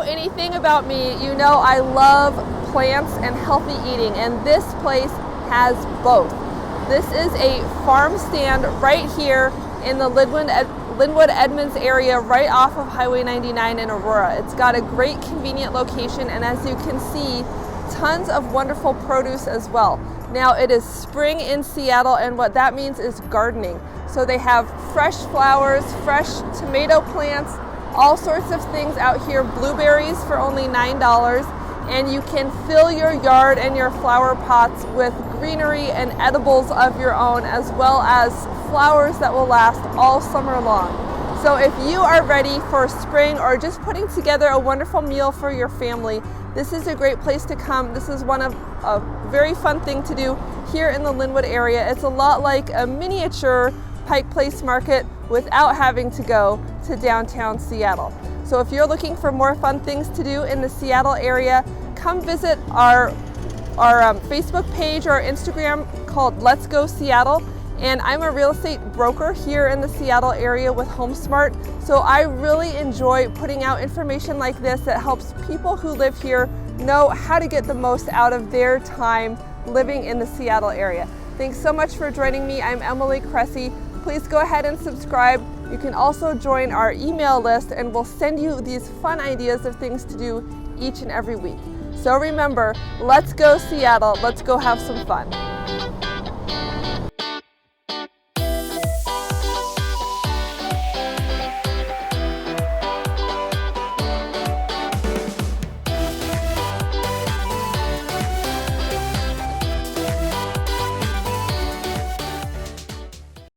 anything about me, you know I love plants and healthy eating, and this place has both. This is a farm stand right here in the Lynnwood Edmonds area, right off of Highway 99 in Aurora. It's got a great convenient location, and as you can see, tons of wonderful produce as well. Now it is spring in Seattle, and what that means is gardening. So they have fresh flowers, fresh tomato plants, all sorts of things out here. Blueberries for only $9, and you can fill your yard and your flower pots with greenery and edibles of your own, as well as flowers that will last all summer long. So if you are ready for spring or just putting together a wonderful meal for your family, this is a great place to come. This is one of a very fun thing to do here in the Lynnwood area. It's a lot like a miniature Pike Place Market without having to go to downtown Seattle. So if you're looking for more fun things to do in the Seattle area, come visit our Facebook page or Instagram called Let's Go Seattle. And I'm a real estate broker here in the Seattle area with HomeSmart. So I really enjoy putting out information like this that helps people who live here know how to get the most out of their time living in the Seattle area. Thanks so much for joining me. I'm Emily Cressey. Please go ahead and subscribe. You can also join our email list, and we'll send you these fun ideas of things to do each and every week. So remember, let's go Seattle. Let's go have some fun.